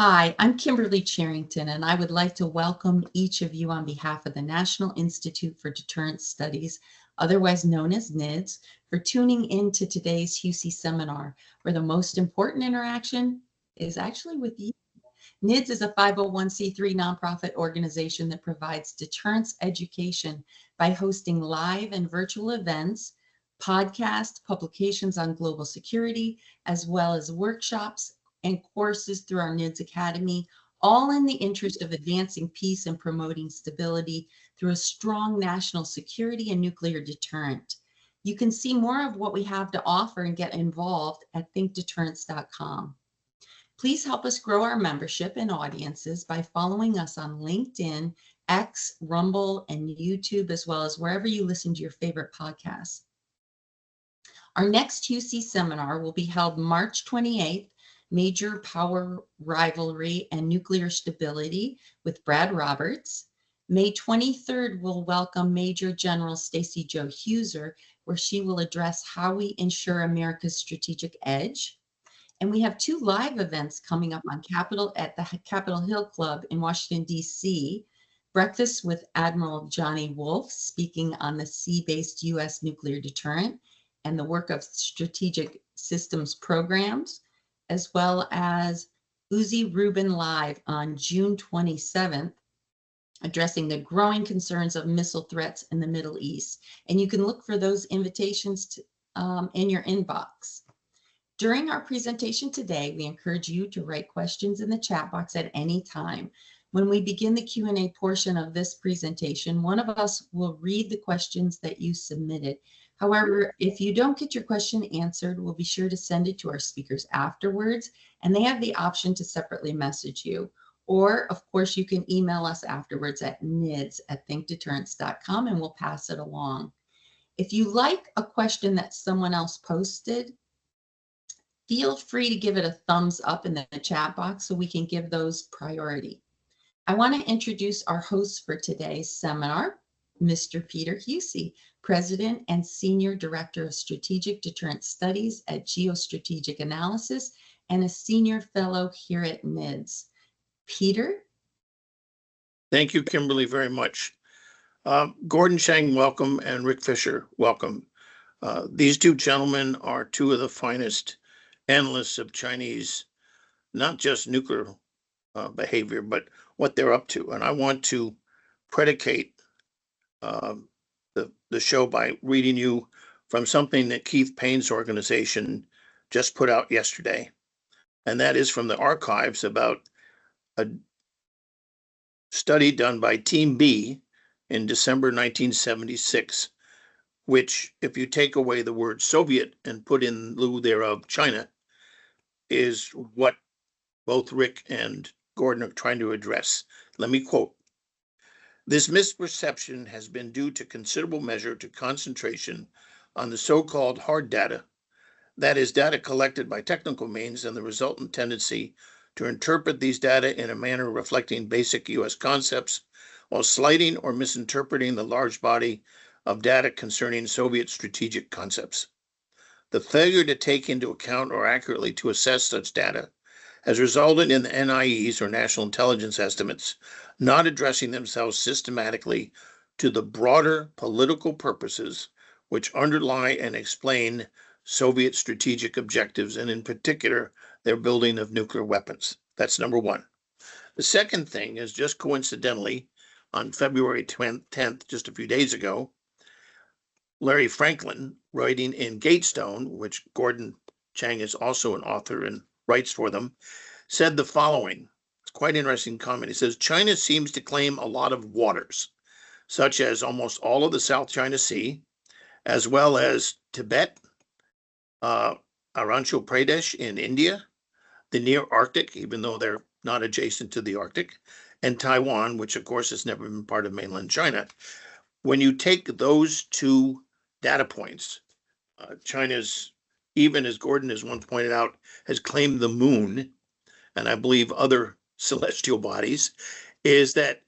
Hi, I'm Kimberly Charrington, and I would like to welcome each of you on behalf of the National Institute for Deterrence Studies, otherwise known as NIDS, for tuning in to today's Huessy seminar, where the most important interaction is actually with you. NIDS is a 501c3 nonprofit organization that provides deterrence education by hosting live and virtual events, podcasts, publications on global security, as well as workshops and courses through our NIDS Academy, all in the interest of advancing peace and promoting stability through a strong national security and nuclear deterrent. You can see more of what we have to offer and get involved at thinkdeterrence.com. Please help us grow our membership and audiences by following us on LinkedIn, X, Rumble, and YouTube, as well as wherever you listen to your favorite podcasts. Our next Huessy seminar will be held March 28th, Major Power Rivalry and Nuclear Stability with Brad Roberts. May 23rd, we'll welcome Major General Stacy Jo Huser, where she will address how we ensure America's strategic edge. And we have two live events coming up on at the Capitol Hill Club in Washington, D.C. Breakfast with Admiral Johnny Wolf, speaking on the sea-based U.S. nuclear deterrent and the work of strategic systems programs, as well as Uzi Rubin Live on June 27th, addressing the growing concerns of missile threats in the Middle East. And you can look for those invitations in your inbox. During our presentation today, we encourage you to write questions in the chat box at any time. When we begin the Q&A portion of this presentation, one of us will read the questions that you submitted. However, if you don't get your question answered, we'll be sure to send it to our speakers afterwards, and they have the option to separately message you. Or, of course, you can email us afterwards at nids@thinkdeterrence.com, and we'll pass it along. If you like a question that someone else posted, feel free to give it a thumbs up in the chat box so we can give those priority. I want to introduce our host for today's seminar, Mr. Peter Huessy, President and Senior Director of Strategic Deterrence Studies at Geostrategic Analysis and a Senior Fellow here at NIDS. Peter? Thank you, Kimberly, very much. Gordon Chang, welcome, and Rick Fisher, welcome. These two gentlemen are two of the finest analysts of Chinese, not just nuclear behavior, but what they're up to. And I want to predicate the show by reading you from something that Keith Payne's organization just put out yesterday. And that is from the archives about a study done by Team B in December 1976, which, if you take away the word Soviet and put in lieu thereof China, is what both Rick and Gordon are trying to address. Let me quote: "This misperception has been due to considerable measure to concentration on the so-called hard data, that is, data collected by technical means, and the resultant tendency to interpret these data in a manner reflecting basic U.S. concepts, while slighting or misinterpreting the large body of data concerning Soviet strategic concepts. The failure to take into account or accurately to assess such data has resulted in the NIEs, or National Intelligence Estimates, not addressing themselves systematically to the broader political purposes which underlie and explain Soviet strategic objectives, and in particular, their building of nuclear weapons." That's number one. The second thing is, just coincidentally, on February 10th, just a few days ago, Larry Franklin, writing in Gatestone, which Gordon Chang is also an author and writes for them, said the following. It's quite an interesting comment. He says, "China seems to claim a lot of waters, such as almost all of the South China Sea, as well as Tibet, Arunachal Pradesh in India, the near Arctic, even though they're not adjacent to the Arctic, and Taiwan, which of course has never been part of mainland China. When you take those two data points, China's, even as Gordon has once pointed out, has claimed the moon, and I believe other celestial bodies, is that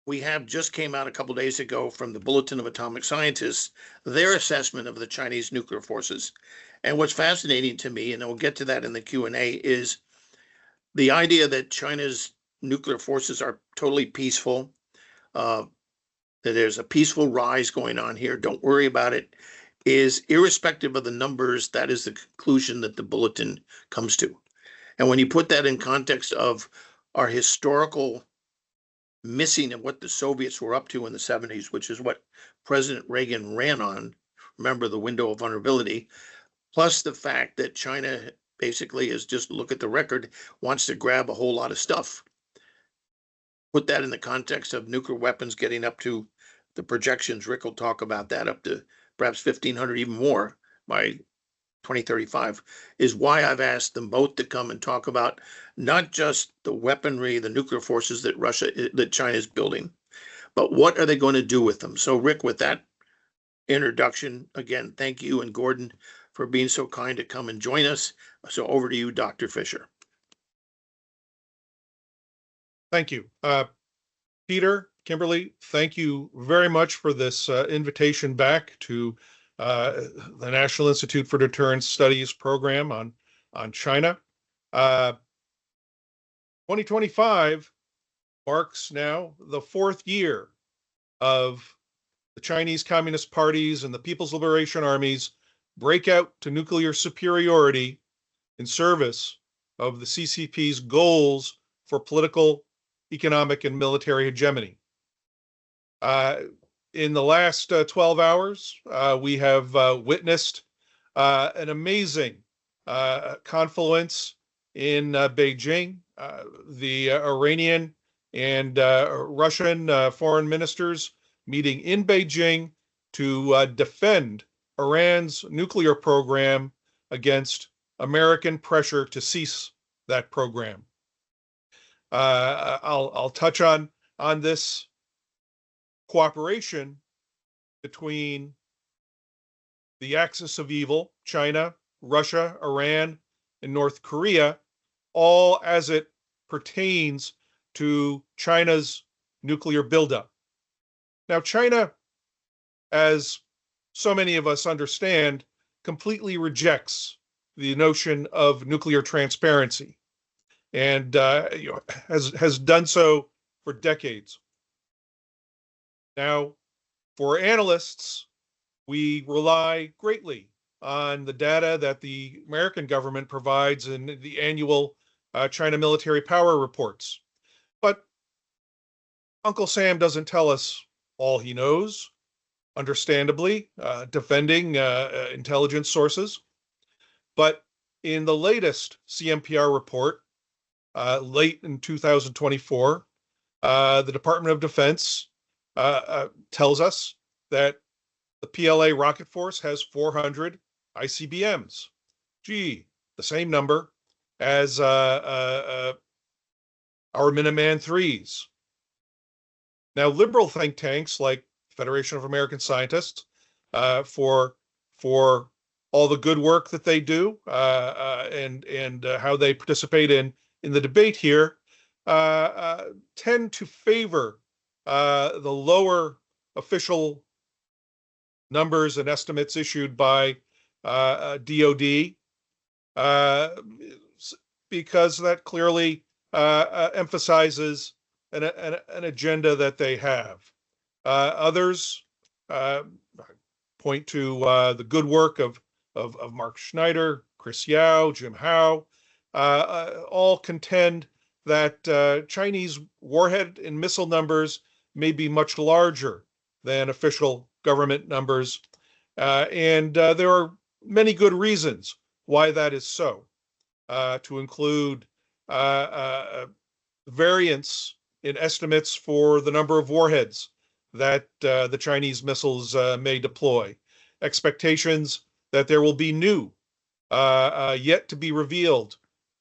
we have just came out a couple of days ago from the Bulletin of Atomic Scientists, their assessment of the Chinese nuclear forces. And what's fascinating to me, and we'll get to that in the Q&A, is the idea that China's nuclear forces are totally peaceful, that there's a peaceful rise going on here, don't worry about it, is irrespective of the numbers, that is the conclusion that the bulletin comes to. And when you put that in context of our historical missing of what the Soviets were up to in the 70s, which is what President Reagan ran on, remember the window of vulnerability, plus the fact that China basically is just look at the record, wants to grab a whole lot of stuff. Put that in the context of nuclear weapons getting up to the projections, Rick will talk about that, up to perhaps 1,500, even more by 2035, is why I've asked them both to come and talk about not just the weaponry, the nuclear forces that China is building, but what are they going to do with them? So Rick, with that introduction, again, thank you, and Gordon, for being so kind to come and join us. So over to you, Dr. Fisher. Thank you. Peter, Kimberly, thank you very much for this invitation back to the National Institute for Deterrence Studies program on China. 2025 marks now the fourth year of the Chinese Communist parties and the People's Liberation Army's breakout to nuclear superiority in service of the CCP's goals for political, economic, and military hegemony. In the last 12 hours, we have witnessed an amazing confluence in Beijing. The Iranian and Russian foreign ministers meeting in Beijing to defend Iran's nuclear program against American pressure to cease that program. I'll touch on this cooperation between the axis of evil, China, Russia, Iran, and North Korea, all as it pertains to China's nuclear buildup. Now, China, as so many of us understand, completely rejects the notion of nuclear transparency, and has done so for decades. Now, for analysts, we rely greatly on the data that the American government provides in the annual China military power reports. But Uncle Sam doesn't tell us all he knows, understandably, defending intelligence sources. But in the latest CMPR report, late in 2024, the Department of Defense tells us that the PLA rocket force has 400 ICBMs. Gee, the same number as our Minuteman IIIs. Now, liberal think tanks like Federation of American Scientists, for all the good work that they do and how they participate in the debate here, tend to favor the lower official numbers and estimates issued by DOD, because that clearly emphasizes an agenda that they have. Others point to the good work of Mark Schneider, Chris Yao, Jim Howe, all contend that Chinese warhead and missile numbers may be much larger than official government numbers. And there are many good reasons why that is so, to include variance in estimates for the number of warheads that the Chinese missiles may deploy, expectations that there will be new, yet to be revealed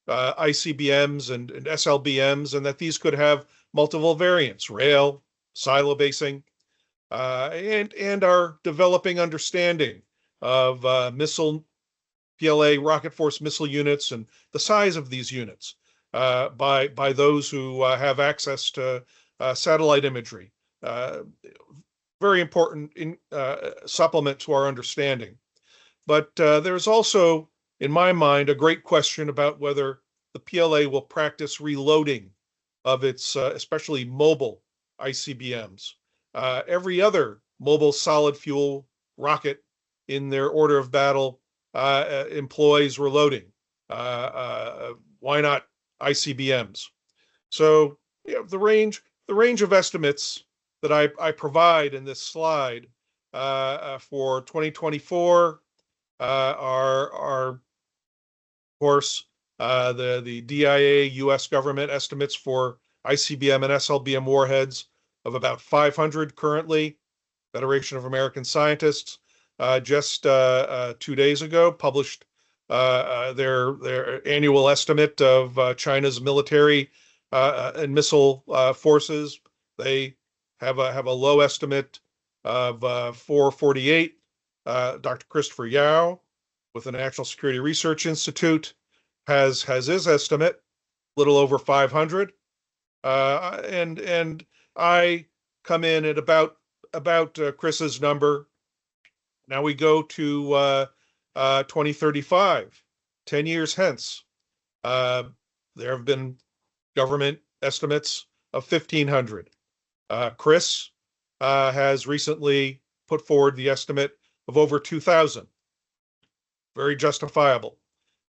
ICBMs and SLBMs, and that these could have multiple variants, rail, silo basing, and our developing understanding of missile PLA rocket force missile units and the size of these units by those who have access to satellite imagery. Very important supplement to our understanding. But there's also, in my mind, a great question about whether the PLA will practice reloading of its especially mobile ICBMs. Every other mobile solid fuel rocket in their order of battle employs reloading. Why not ICBMs? So the range of estimates that I provide in this slide for 2024 are of course the DIA U.S. government estimates for ICBM and SLBM warheads of about 500 currently. Federation of American Scientists just 2 days ago published their annual estimate of China's military and missile forces. They have a low estimate of 448. Dr. Christopher Yao with the National Security Research Institute has his estimate, a little over 500. And I come in at about Chris's number. Now we go to 2035, 10 years hence. There have been government estimates of 1,500. Chris has recently put forward the estimate of over 2,000. Very justifiable.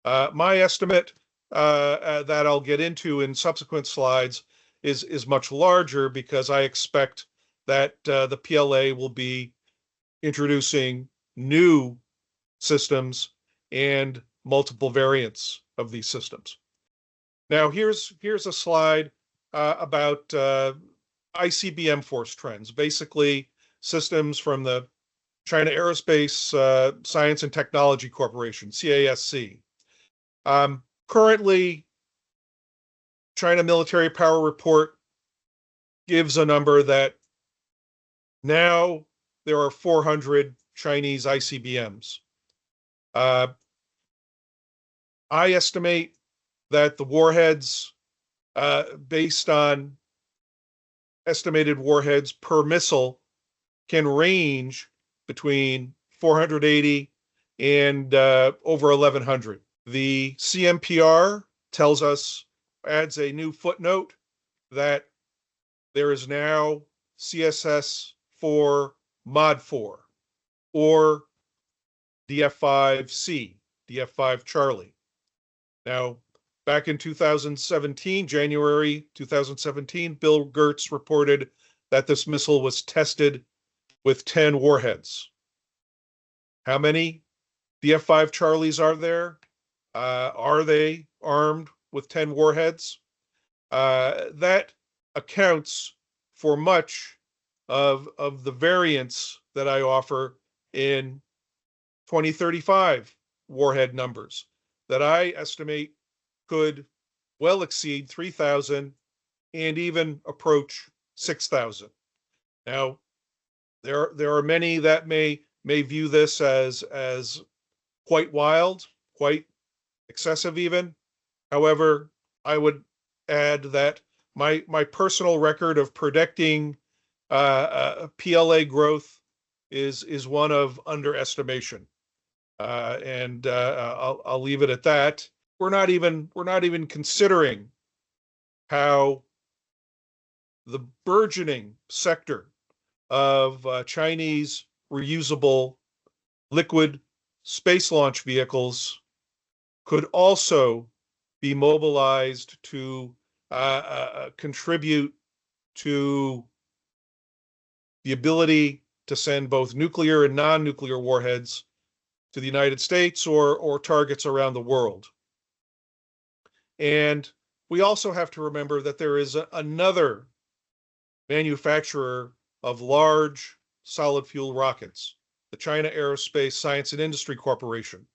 My estimate that I'll get into in subsequent slides is much larger because I expect that the PLA will be introducing new systems and multiple variants of these systems. Now here's a slide about ICBM force trends, basically systems from the China Aerospace Science and Technology Corporation, CASC. Currently, China Military Power Report gives a number that now there are 400 Chinese ICBMs. I estimate that the warheads, based on estimated warheads per missile, can range between 480 and over 1,100. The CMPR tells us, adds a new footnote that there is now CSS-4 Mod 4 or DF-5C, DF-5 Charlie. Now, back in 2017, January 2017, Bill Gertz reported that this missile was tested with 10 warheads. How many DF-5 Charlies are there? Are they armed with 10 warheads? That accounts for much of the variance that I offer in 2035 warhead numbers that I estimate could well exceed 3,000 and even approach 6,000. Now, there are many that may view this as quite wild, quite excessive even. However, I would add that my personal record of predicting PLA growth is one of underestimation, and I'll leave it at that. We're not even considering how the burgeoning sector of Chinese reusable liquid space launch vehicles could also be mobilized to contribute to the ability to send both nuclear and non-nuclear warheads to the United States or targets around the world. And we also have to remember that there is another manufacturer of large solid fuel rockets, the China Aerospace Science and Industry Corporation.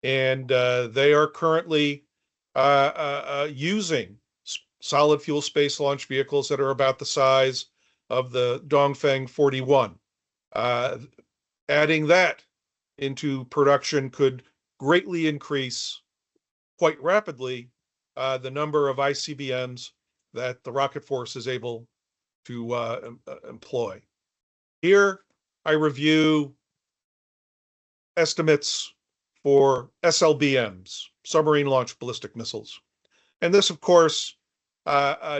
And they are currently using solid fuel space launch vehicles that are about the size of the Dongfeng 41. Adding that into production could greatly increase, quite rapidly, the number of ICBMs that the rocket force is able to employ. Here, I review estimates for SLBMs, submarine launched ballistic missiles. And this, of course,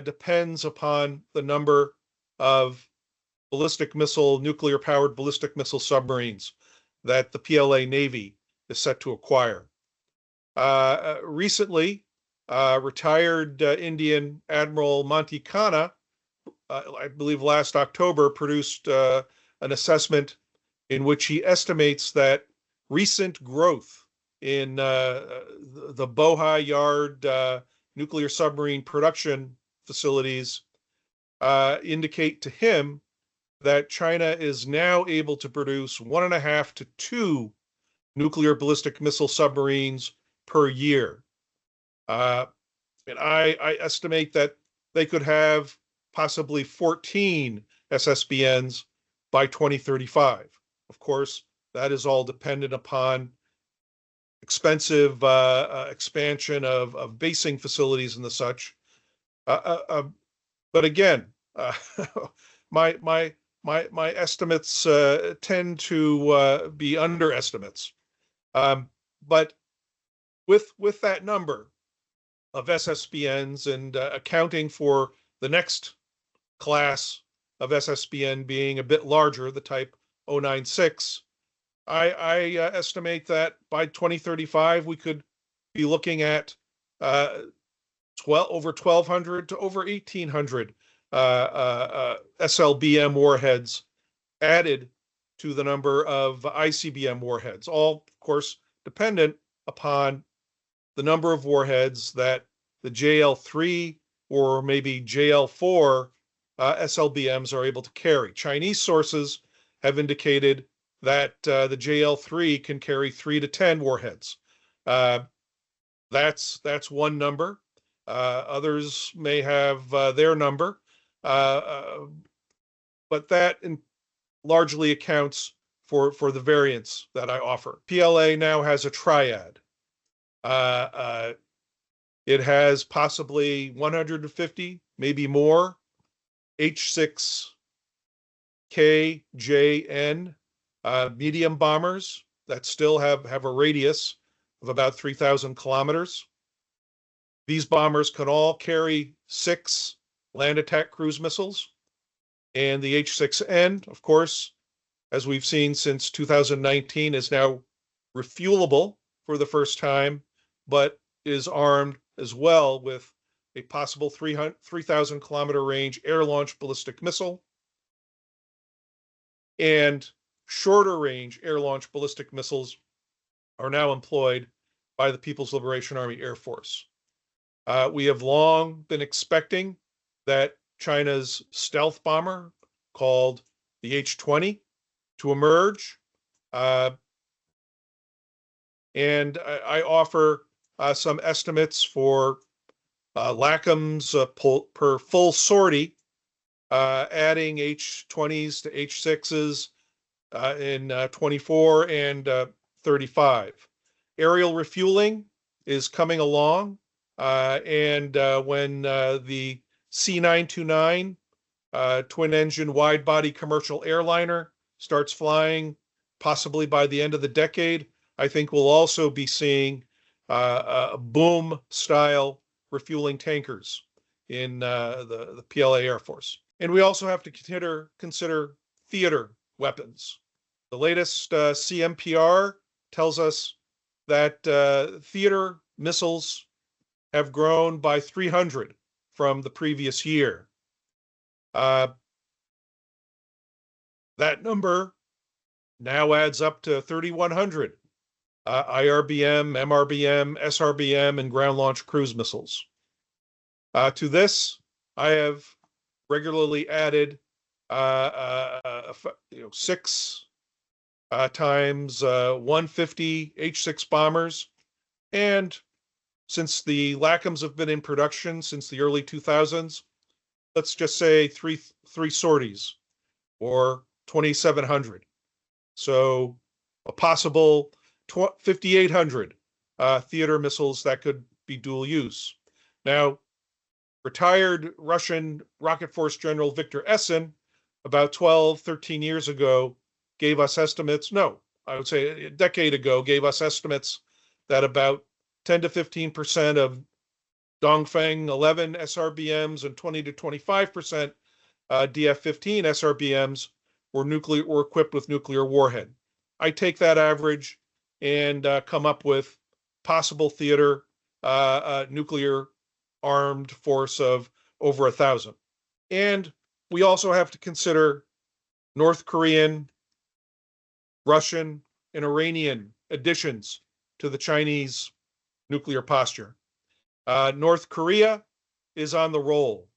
depends upon the number of nuclear-powered ballistic missile submarines that the PLA Navy is set to acquire. Recently, retired Indian Admiral Monty Khanna, I believe last October, produced an assessment in which he estimates that recent growth in the Bohai Yard nuclear submarine production facilities indicate to him that China is now able to produce 1.5 to 2 nuclear ballistic missile submarines per year. And I estimate that they could have possibly 14 SSBNs by 2035. Of course, that is all dependent upon expensive expansion of basing facilities and the such. But again, my estimates tend to be underestimates. But with that number of SSBNs and accounting for the next class of SSBN being a bit larger, the type 096, I estimate that by 2035 we could be looking at over 1,200 to over 1,800 SLBM warheads added to the number of ICBM warheads, all, of course, dependent upon the number of warheads that the JL3 or maybe JL4 SLBMs are able to carry. Chinese sources have indicated that the JL3 can carry 3 to 10 warheads. That's one number. Others may have their number, but that largely accounts for the variance that I offer. PLA now has a triad. It has possibly 150, maybe more, H6K, J, N medium bombers that still have a radius of about 3,000 kilometers. These bombers can all carry 6 land attack cruise missiles. And the H6N, of course, as we've seen since 2019, is now refuelable for the first time, but is armed as well with a possible 3,000 kilometer range air-launched ballistic missile and shorter range air-launched ballistic missiles are now employed by the People's Liberation Army Air Force. We have long been expecting that China's stealth bomber, called the H-20, to emerge. And I offer some estimates for LACMs per full sortie, adding H-20s to H-6s in 24 and 35. Aerial refueling is coming along, and when the C929 twin-engine wide-body commercial airliner starts flying, possibly by the end of the decade, I think we'll also be seeing boom-style refueling tankers in the PLA Air Force. And we also have to consider theater weapons. The latest CMPR tells us that theater missiles have grown by 300 from the previous year. That number now adds up to 3,100 IRBM, MRBM, SRBM, and ground-launched cruise missiles. To this, I have regularly added 6 times 150 H-6 bombers, and since the LACMs have been in production since the early 2000s, let's just say three sorties, or 2,700. So a possible 5,800 theater missiles that could be dual use. Now, retired Russian Rocket Force General Victor Essen, about 12, 13 years ago, gave us estimates, I would say a decade ago, gave us estimates that about 10 to 15% of Dongfeng 11 SRBMs and 20 to 25% DF-15 SRBMs were equipped with nuclear warhead. I take that average and come up with possible theater nuclear armed force of over 1,000. And we also have to consider North Korean, Russian, and Iranian additions to the Chinese nuclear posture. North Korea is on the roll.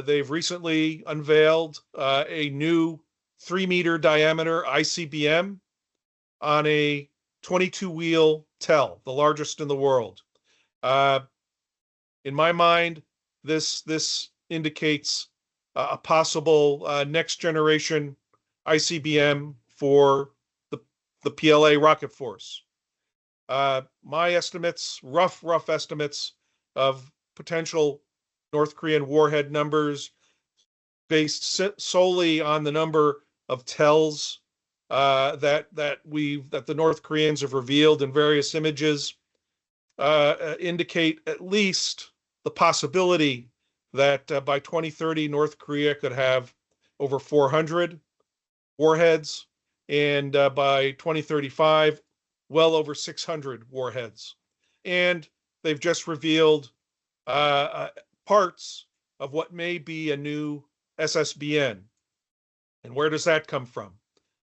They've recently unveiled a new 3-meter diameter ICBM on a 22-wheel TEL, the largest in the world. In my mind, this indicates a possible next generation ICBM for the PLA rocket force. My estimates, rough estimates of potential North Korean warhead numbers based solely on the number of TELs that the North Koreans have revealed in various images indicate at least the possibility that by 2030 North Korea could have over 400 warheads, and by 2035 well over 600 warheads. And they've just revealed parts of what may be a new SSBN. And where does that come from?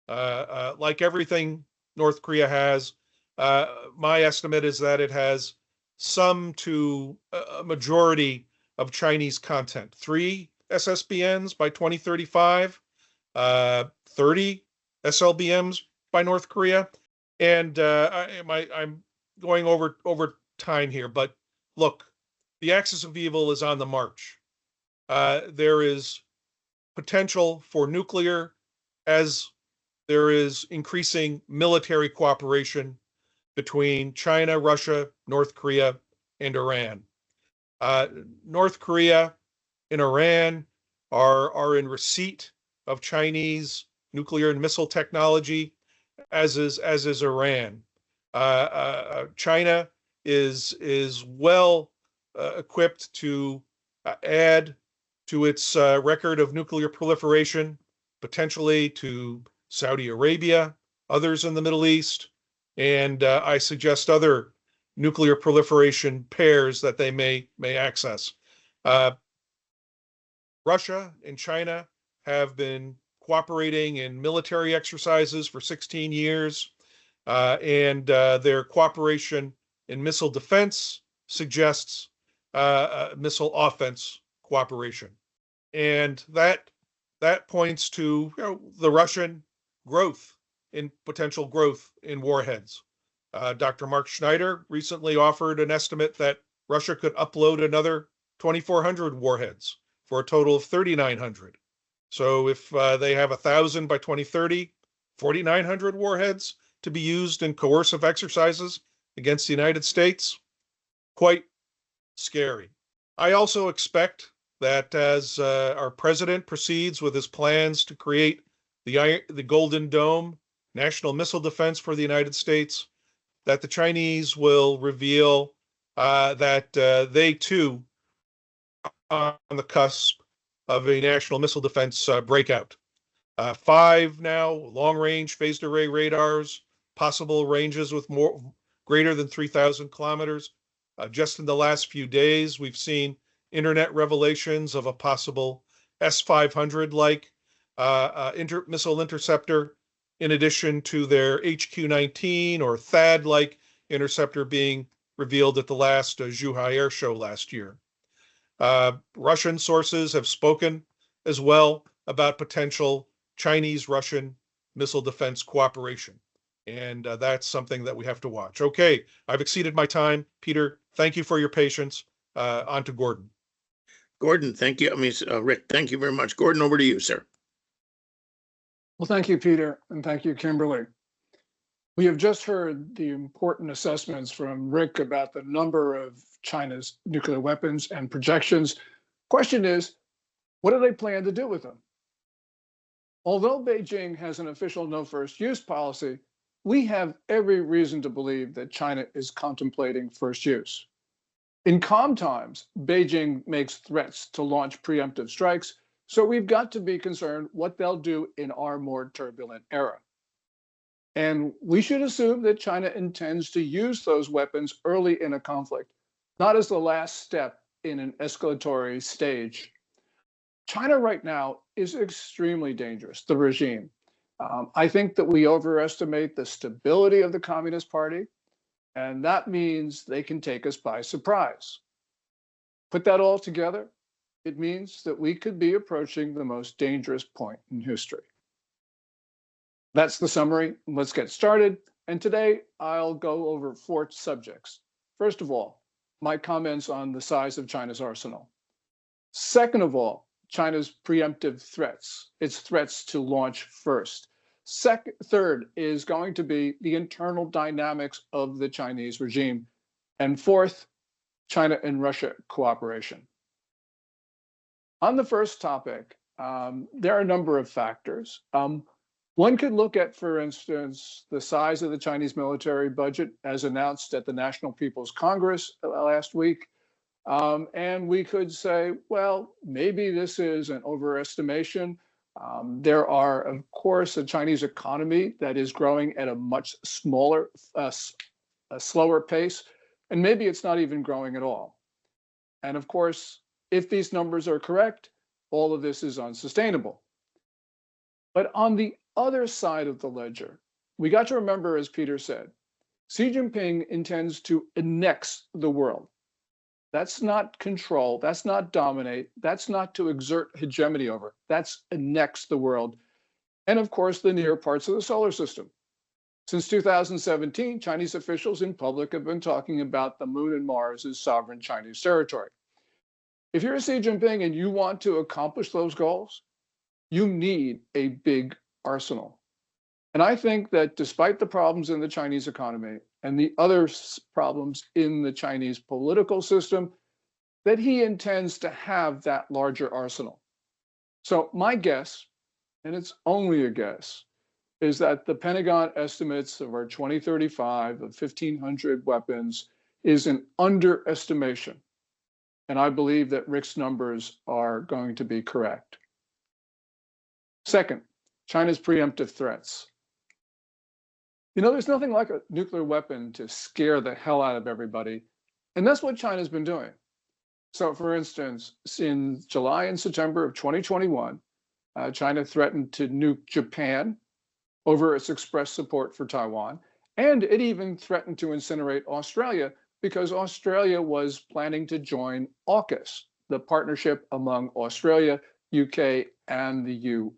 Like everything North Korea has, my estimate is that it has some to a majority of Chinese content. 3 SSBNs by 2035, 30 SLBMs by North Korea. And I'm going over time here, but look, the axis of evil is on the march. There is potential for nuclear as there is increasing military cooperation between China, Russia, North Korea, and Iran. North Korea and Iran are in receipt of Chinese nuclear and missile technology, as is Iran. China is well equipped to add to its record of nuclear proliferation, potentially to Saudi Arabia, others in the Middle East, and I suggest other nuclear proliferation pairs that they may access. Russia and China have been cooperating in military exercises for 16 years, and their cooperation in missile defense suggests missile offense cooperation. And that points to the Russian potential growth in warheads. Dr. Mark Schneider recently offered an estimate that Russia could upload another 2,400 warheads for a total of 3,900. So if they have 1,000 by 2030, 4,900 warheads to be used in coercive exercises against the United States, quite scary. I also expect that as our president proceeds with his plans to create the Golden Dome, national missile defense for the United States, that the Chinese will reveal that they too are on the cusp of a national missile defense breakout. 5 now long-range phased array radars, possible ranges with greater than 3,000 kilometers. Just in the last few days, we've seen internet revelations of a possible S-500-like missile interceptor, in addition to their HQ-19 or THAAD-like interceptor being revealed at the last Zhuhai Air Show last year. Russian sources have spoken as well about potential Chinese-Russian missile defense cooperation. And that's something that we have to watch. Okay, I've exceeded my time. Peter, thank you for your patience. On to Gordon. Gordon, thank you. Rick, thank you very much. Gordon, over to you, sir. Well, thank you, Peter, and thank you, Kimberly. We have just heard the important assessments from Rick about the number of China's nuclear weapons and projections. Question is, what do they plan to do with them? Although Beijing has an official no first use policy, we have every reason to believe that China is contemplating first use. In calm times, Beijing makes threats to launch preemptive strikes, so we've got to be concerned what they'll do in our more turbulent era. And we should assume that China intends to use those weapons early in a conflict, not as the last step in an escalatory stage. China right now is extremely dangerous, the regime. I think that we overestimate the stability of the Communist Party, and that means they can take us by surprise. Put that all together, it means that we could be approaching the most dangerous point in history. That's the summary. Let's get started. And today I'll go over 4 subjects. First of all, my comments on the size of China's arsenal. Second of all, China's preemptive threats, its threats to launch first. Third is going to be the internal dynamics of the Chinese regime. And fourth, China and Russia cooperation. On the first topic, there are a number of factors. One could look at, for instance, the size of the Chinese military budget as announced at the National People's Congress last week. And we could say, well, maybe this is an overestimation. There are, of course, a Chinese economy that is growing at a much smaller, a slower pace, and maybe it's not even growing at all. And of course, if these numbers are correct, all of this is unsustainable. But on the other side of the ledger, we got to remember, as Peter said, Xi Jinping intends to annex the world. That's not control, that's not dominate, that's not to exert hegemony over, that's annex the world. And of course, the near parts of the solar system. Since 2017, Chinese officials in public have been talking about the moon and Mars as sovereign Chinese territory. If you're Xi Jinping and you want to accomplish those goals, you need a big arsenal. And I think that despite the problems in the Chinese economy and the other problems in the Chinese political system, that he intends to have that larger arsenal. So my guess, and it's only a guess, is that the Pentagon estimates of our 2035 of 1,500 weapons is an underestimation. And I believe that Rick's numbers are going to be correct. Second, China's preemptive threats. You know, there's nothing like a nuclear weapon to scare the hell out of everybody. And that's what China's been doing. So for instance, in July and September of 2021, China threatened to nuke Japan over its expressed support for Taiwan. And it even threatened to incinerate Australia because Australia was planning to join AUKUS, the partnership among Australia, UK, and the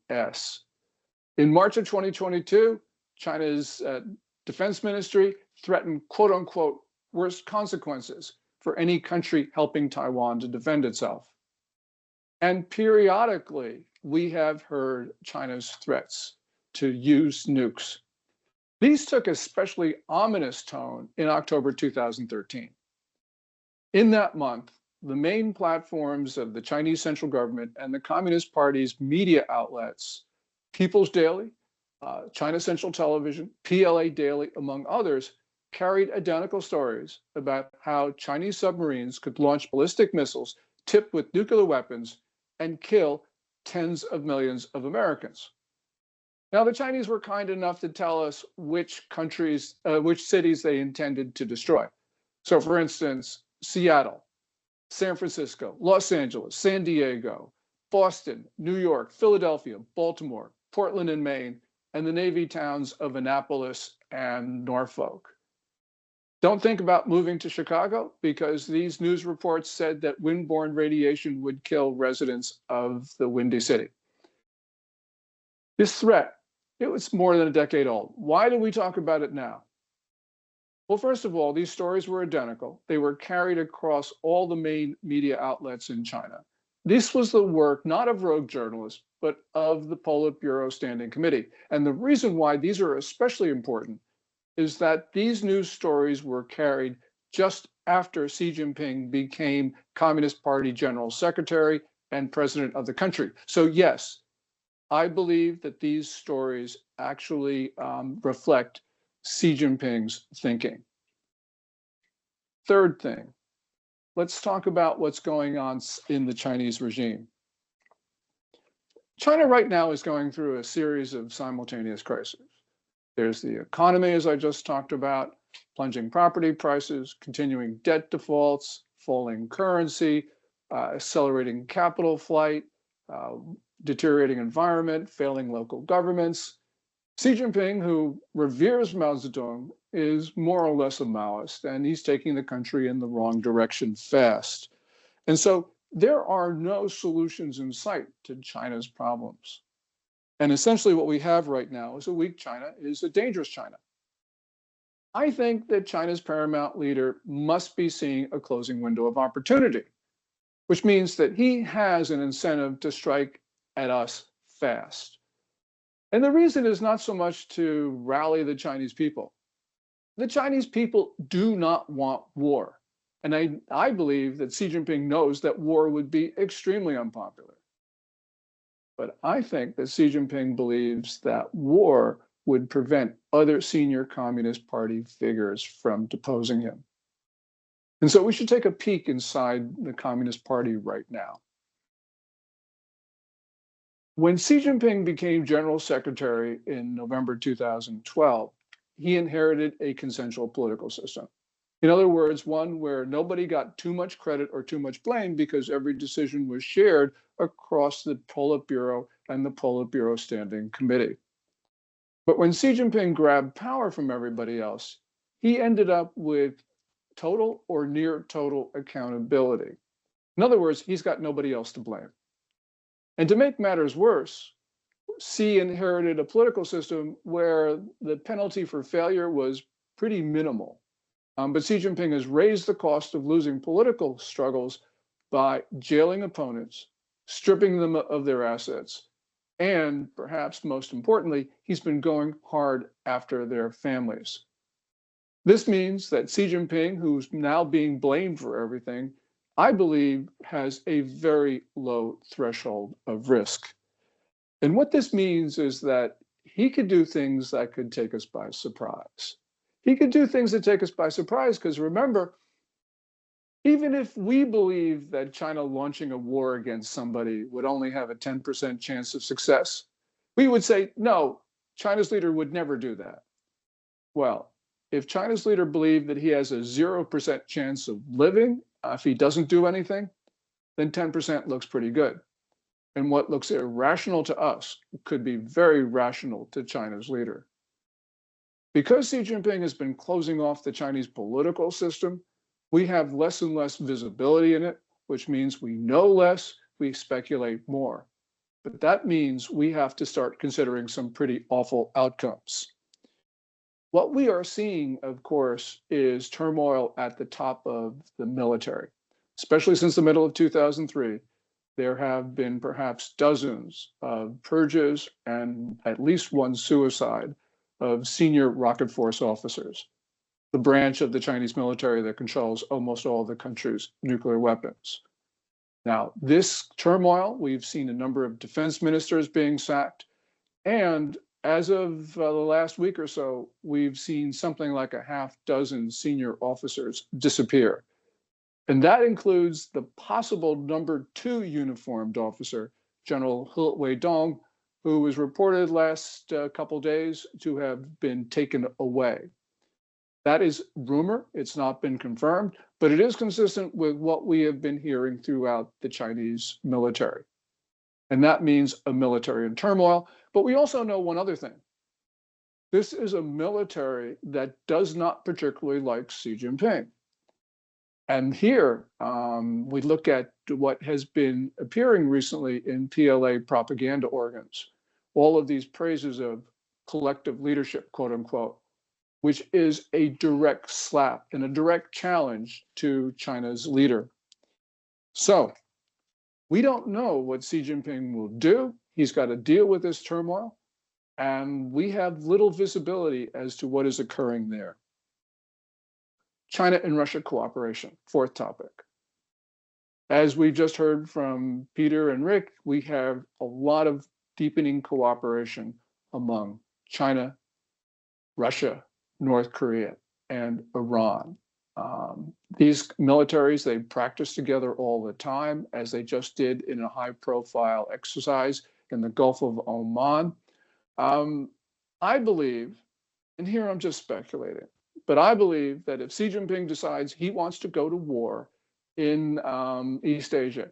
US. In March of 2022, China's defense ministry threatened, quote unquote, worst consequences for any country helping Taiwan to defend itself. And periodically, we have heard China's threats to use nukes. These took an especially ominous tone in October 2013. In that month, the main platforms of the Chinese central government and the Communist Party's media outlets, People's Daily, China Central Television, PLA Daily, among others, carried identical stories about how Chinese submarines could launch ballistic missiles tipped with nuclear weapons and kill tens of millions of Americans. Now, the Chinese were kind enough to tell us which cities they intended to destroy. So for instance, Seattle, San Francisco, Los Angeles, San Diego, Boston, New York, Philadelphia, Baltimore, Portland in Maine, and the Navy towns of Annapolis and Norfolk. Don't think about moving to Chicago because these news reports said that windborne radiation would kill residents of the Windy City. This threat, it was more than a decade old. Why do we talk about it now? Well, first of all, these stories were identical. They were carried across all the main media outlets in China. This was the work not of rogue journalists, but of the Politburo Standing Committee. And the reason why these are especially important is that these news stories were carried just after Xi Jinping became Communist Party General Secretary and President of the country. So yes, I believe that these stories actually reflect Xi Jinping's thinking. Third thing, let's talk about what's going on in the Chinese regime. China right now is going through a series of simultaneous crises. There's the economy, as I just talked about, plunging property prices, continuing debt defaults, falling currency, accelerating capital flight, deteriorating environment, failing local governments. Xi Jinping, who reveres Mao Zedong, is more or less a Maoist, and he's taking the country in the wrong direction fast. And so there are no solutions in sight to China's problems. And essentially what we have right now is a weak China, is a dangerous China. I think that China's paramount leader must be seeing a closing window of opportunity, which means that he has an incentive to strike at us fast. And the reason is not so much to rally the Chinese people. The Chinese people do not want war. And I believe that Xi Jinping knows that war would be extremely unpopular. But I think that Xi Jinping believes that war would prevent other senior Communist Party figures from deposing him. And so we should take a peek inside the Communist Party right now. When Xi Jinping became General Secretary in November 2012, he inherited a consensual political system. In other words, one where nobody got too much credit or too much blame because every decision was shared across the Politburo and the Politburo Standing Committee. But when Xi Jinping grabbed power from everybody else, he ended up with total or near total accountability. In other words, he's got nobody else to blame. And to make matters worse, Xi inherited a political system where the penalty for failure was pretty minimal. But Xi Jinping has raised the cost of losing political struggles by jailing opponents, stripping them of their assets, and perhaps most importantly, he's been going hard after their families. This means that Xi Jinping, who's now being blamed for everything, I believe has a very low threshold of risk. And what this means is that he could do things that could take us by surprise. He could do things that take us by surprise, because remember, even if we believe that China launching a war against somebody would only have a 10% chance of success, we would say, no, China's leader would never do that. Well, if China's leader believed that he has a 0% chance of living if he doesn't do anything, then 10% looks pretty good. And what looks irrational to us could be very rational to China's leader. Because Xi Jinping has been closing off the Chinese political system, we have less and less visibility in it, which means we know less, we speculate more. But that means we have to start considering some pretty awful outcomes. What we are seeing, of course, is turmoil at the top of the military. Especially since the middle of 2003, there have been perhaps dozens of purges and at least one suicide of senior rocket force officers, the branch of the Chinese military that controls almost all the country's nuclear weapons. Now, this turmoil, we've seen a number of defense ministers being sacked, and as of the last week or so, we've seen something like a half dozen senior officers disappear. And that includes the possible number 2 uniformed officer, General He Weidong, who was reported last couple days to have been taken away. That is rumor, it's not been confirmed, but it is consistent with what we have been hearing throughout the Chinese military. And that means a military in turmoil. But we also know one other thing. This is a military that does not particularly like Xi Jinping. And here we look at what has been appearing recently in PLA propaganda organs, all of these praises of collective leadership, quote unquote, which is a direct slap and a direct challenge to China's leader. So we don't know what Xi Jinping will do. He's got to deal with this turmoil, and we have little visibility as to what is occurring there. China and Russia cooperation, fourth topic. As we just heard from Peter and Rick, we have a lot of deepening cooperation among China, Russia, North Korea, and Iran. These militaries, they practice together all the time, as they just did in a high-profile exercise in the Gulf of Oman. I believe, and here I'm just speculating, but I believe that if Xi Jinping decides he wants to go to war in East Asia,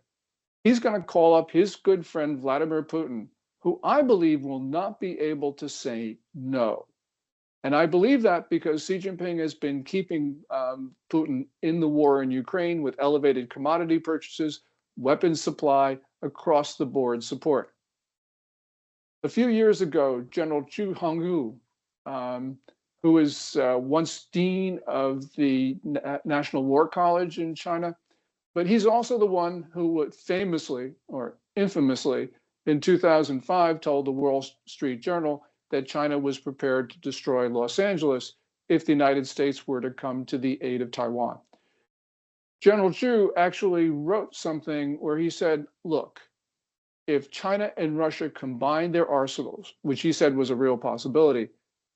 he's going to call up his good friend Vladimir Putin, who I believe will not be able to say no. And I believe that because Xi Jinping has been keeping Putin in the war in Ukraine with elevated commodity purchases, weapons supply, across the board support. A few years ago, General Zhu Hongyu, who was once dean of the National War College in China, but he's also the one who famously or infamously in 2005 told the Wall Street Journal that China was prepared to destroy Los Angeles if the United States were to come to the aid of Taiwan. General Zhu actually wrote something where he said, look, if China and Russia combined their arsenals, which he said was a real possibility,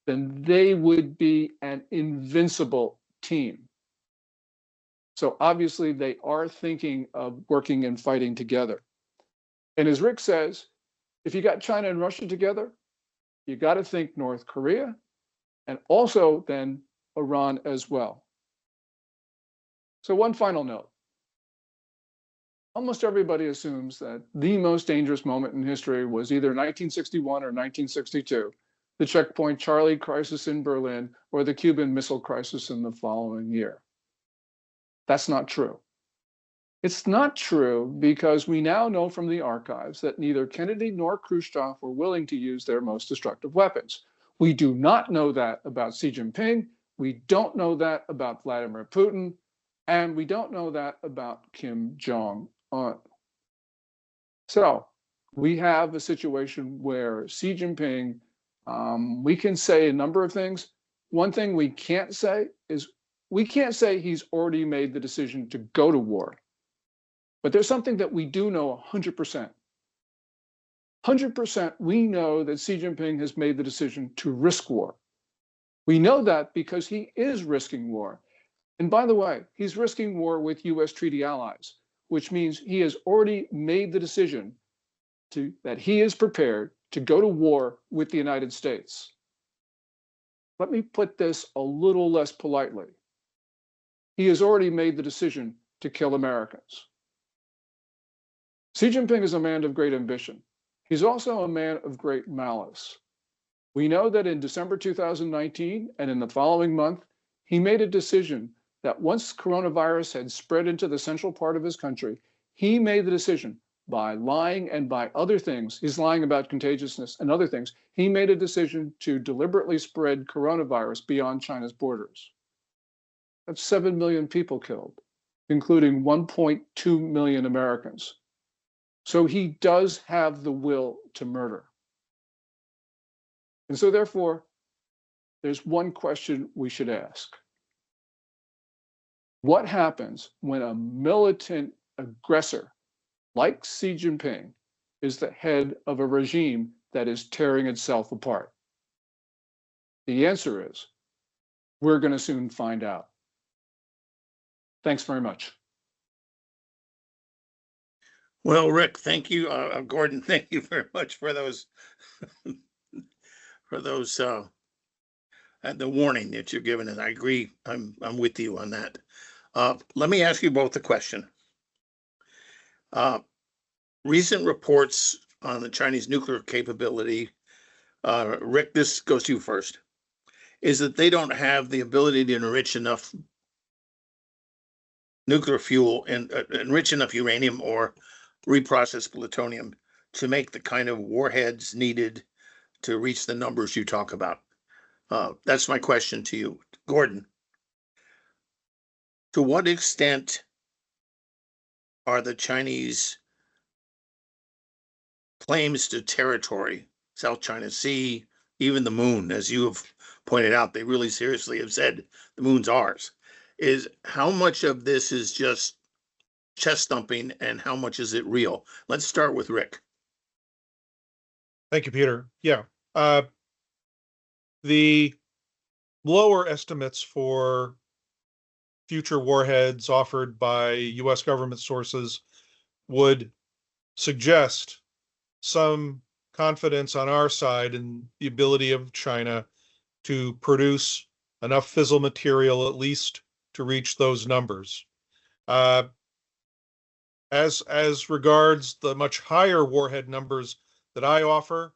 then they would be an invincible team. So obviously they are thinking of working and fighting together. And as Rick says, if you got China and Russia together, you got to think North Korea and also then Iran as well. So one final note. Almost everybody assumes that the most dangerous moment in history was either 1961 or 1962, the Checkpoint Charlie crisis in Berlin or the Cuban Missile Crisis in the following year. That's not true. It's not true because we now know from the archives that neither Kennedy nor Khrushchev were willing to use their most destructive weapons. We do not know that about Xi Jinping. We don't know that about Vladimir Putin. And we don't know that about Kim Jong-un. So we have a situation where Xi Jinping, we can say a number of things. One thing we can't say is we can't say he's already made the decision to go to war. But there's something that we do know 100%. 100% we know that Xi Jinping has made the decision to risk war. We know that because he is risking war. And by the way, he's risking war with US treaty allies, which means he has already made the decision that he is prepared to go to war with the United States. Let me put this a little less politely. He has already made the decision to kill Americans. Xi Jinping is a man of great ambition. He's also a man of great malice. We know that in December 2019 and in the following month, he made a decision that once coronavirus had spread into the central part of his country, he made the decision by lying and by other things, he's lying about contagiousness and other things, he made a decision to deliberately spread coronavirus beyond China's borders. That's 7 million people killed, including 1.2 million Americans. So he does have the will to murder. And so therefore, there's one question we should ask. What happens when a militant aggressor like Xi Jinping is the head of a regime that is tearing itself apart? The answer is, we're going to soon find out. Thanks very much. Well, Rick, thank you. Gordon, thank you very much for those the warning that you're giving us. I agree. I'm with you on that. Let me ask you both a question. Recent reports on the Chinese nuclear capability, Rick, this goes to you first, is that they don't have the ability to enrich enough nuclear fuel and enrich enough uranium or reprocessed plutonium to make the kind of warheads needed to reach the numbers you talk about. That's my question to you, Gordon. To what extent are the Chinese claims to territory, South China Sea, even the moon, as you have pointed out, they really seriously have said the moon's ours, is how much of this is just chest thumping and how much is it real? Let's start with Rick. Thank you, Peter. Yeah. The lower estimates for future warheads offered by US government sources would suggest some confidence on our side in the ability of China to produce enough fissile material at least to reach those numbers. As regards the much higher warhead numbers that I offer,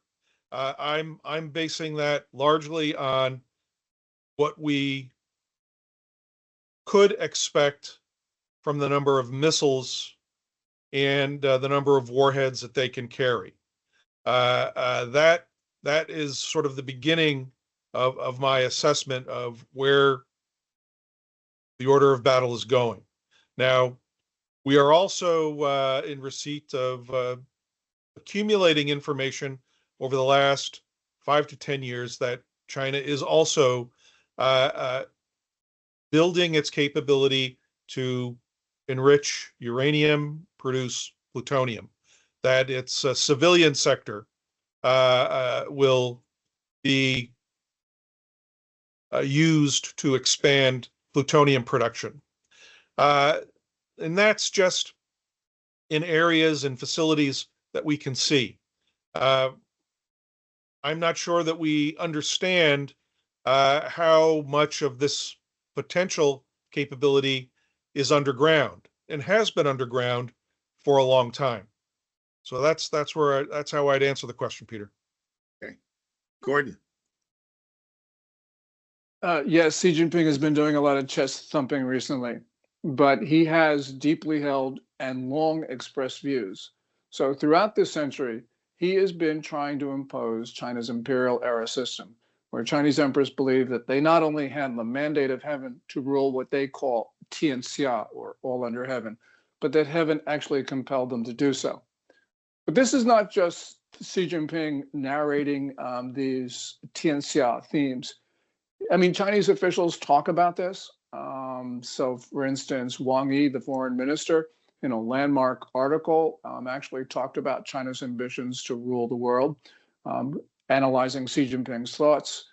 I'm basing that largely on what we could expect from the number of missiles and the number of warheads that they can carry. That is sort of the beginning of my assessment of where the order of battle is going. Now, we are also in receipt of accumulating information over the last 5 to 10 years that China is also building its capability to enrich uranium, produce plutonium, that its civilian sector will be used to expand plutonium production. And that's just in areas and facilities that we can see. I'm not sure that we understand how much of this potential capability is underground and has been underground for a long time. So that's how I'd answer the question, Peter. Okay, Gordon. Yes, Xi Jinping has been doing a lot of chest thumping recently, but he has deeply held and long expressed views. So throughout this century, he has been trying to impose China's imperial era system, where Chinese emperors believe that they not only had the mandate of heaven to rule what they call Tianxia, or all under heaven, but that heaven actually compelled them to do so. But this is not just Xi Jinping narrating these Tianxia themes. I mean, Chinese officials talk about this. So, for instance, Wang Yi, the foreign minister, in a landmark article, actually talked about China's ambitions to rule the world, analyzing Xi Jinping's thoughts.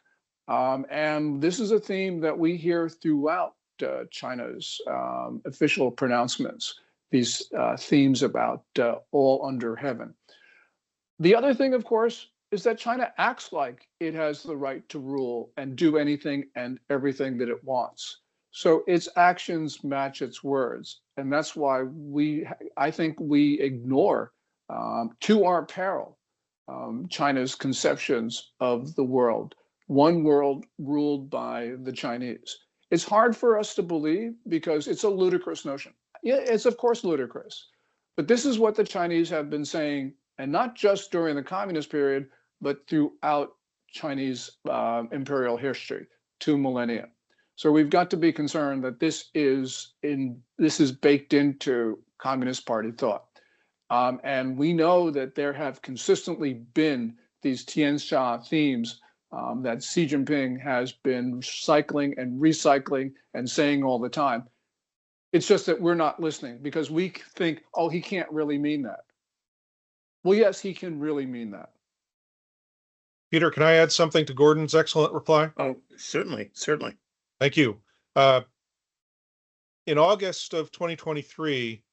And this is a theme that we hear throughout China's official pronouncements, these themes about all under heaven. The other thing, of course, is that China acts like it has the right to rule and do anything and everything that it wants. So its actions match its words. And that's why I think we ignore, to our peril, China's conceptions of the world, one world ruled by the Chinese. It's hard for us to believe because it's a ludicrous notion. Yeah, it's of course ludicrous, but this is what the Chinese have been saying, and not just during the communist period, but throughout Chinese imperial history, 2 millennia. So we've got to be concerned that this is baked into Communist Party thought. And we know that there have consistently been these Tianxia themes that Xi Jinping has been cycling and recycling and saying all the time. It's just that we're not listening because we think, oh, he can't really mean that. Well, yes, he can really mean that. Peter, can I add something to Gordon's excellent reply? Oh, certainly, certainly. Thank you. In August of 2023,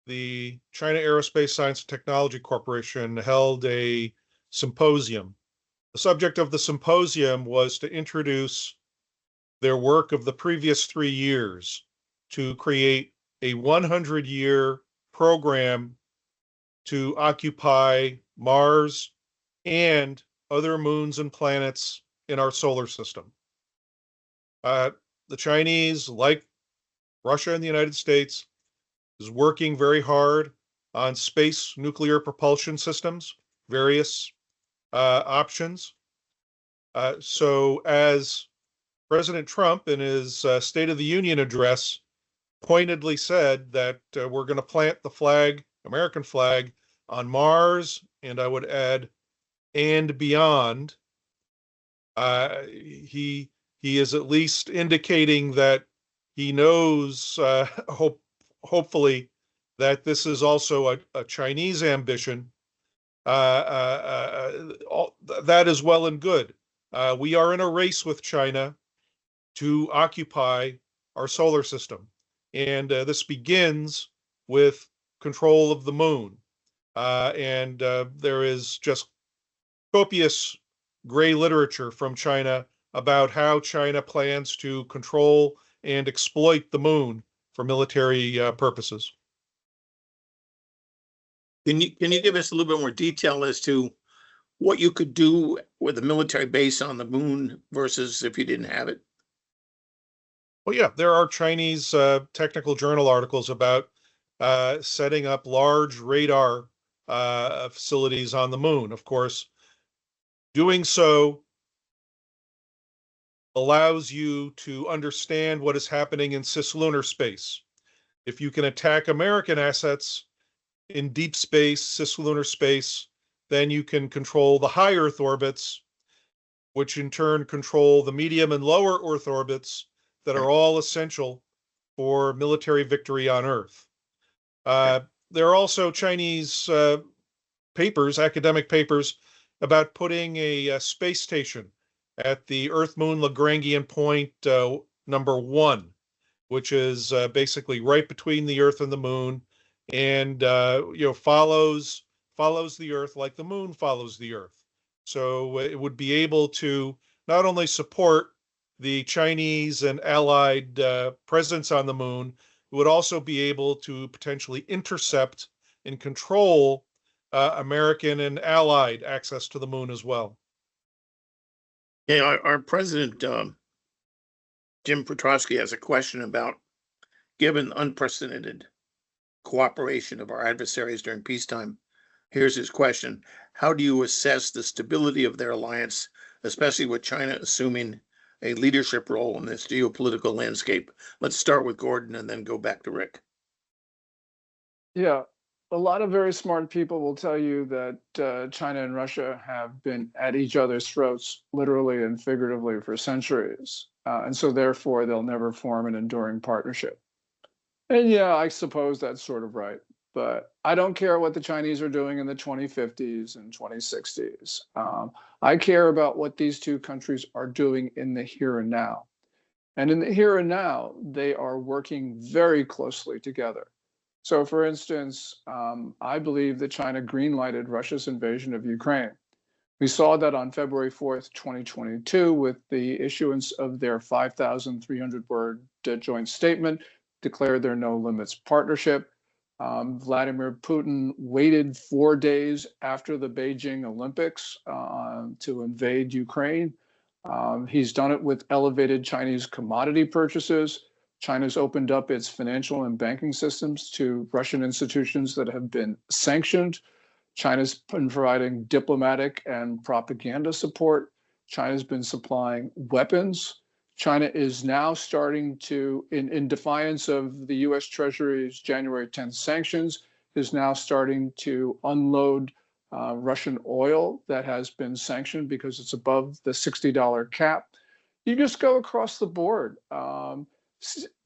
the China Aerospace Science and Technology Corporation held a symposium. The subject of the symposium was to introduce their work of the previous 3 years to create a 100-year program to occupy Mars and other moons and planets in our solar system. The Chinese, like Russia and the United States, is working very hard on space nuclear propulsion systems, various options. So as President Trump in his State of the Union address pointedly said that we're going to plant the flag, American flag, on Mars, and I would add, and beyond, he is at least indicating that he knows, hopefully, that this is also a Chinese ambition. That is well and good. We are in a race with China to occupy our solar system. And this begins with control of the moon. There is just copious gray literature from China about how China plans to control and exploit the moon for military purposes. Can you give us a little bit more detail as to what you could do with a military base on the moon versus if you didn't have it? Well, yeah, there are Chinese technical journal articles about setting up large radar facilities on the moon. Of course, doing so allows you to understand what is happening in cislunar space. If you can attack American assets in deep space, cislunar space, then you can control the high Earth orbits, which in turn control the medium and lower Earth orbits that are all essential for military victory on Earth. There are also Chinese papers, academic papers, about putting a space station at the Earth-Moon Lagrangian point number 1, which is basically right between the Earth and the Moon, and follows the Earth like the Moon follows the Earth. So it would be able to not only support the Chinese and allied presence on the moon, it would also be able to potentially intercept and control American and allied access to the moon as well. Yeah, our president, Jim Petrosky, has a question about, given unprecedented cooperation of our adversaries during peacetime, here's his question: how do you assess the stability of their alliance, especially with China assuming a leadership role in this geopolitical landscape? Let's start with Gordon and then go back to Rick. Yeah, a lot of very smart people will tell you that China and Russia have been at each other's throats, literally and figuratively, for centuries. And so therefore, they'll never form an enduring partnership. And yeah, I suppose that's sort of right. But I don't care what the Chinese are doing in the 2050s and 2060s. I care about what these two countries are doing in the here and now. And in the here and now, they are working very closely together. So for instance, I believe that China greenlighted Russia's invasion of Ukraine. We saw that on February 4th, 2022, with the issuance of their 5,300-word joint statement, declared their no limits partnership. Vladimir Putin waited 4 days after the Beijing Olympics to invade Ukraine. He's done it with elevated Chinese commodity purchases. China's opened up its financial and banking systems to Russian institutions that have been sanctioned. China's been providing diplomatic and propaganda support. China's been supplying weapons. China is now starting to, in defiance of the US Treasury's January 10th sanctions, is now starting to unload Russian oil that has been sanctioned because it's above the $60 cap. You just go across the board.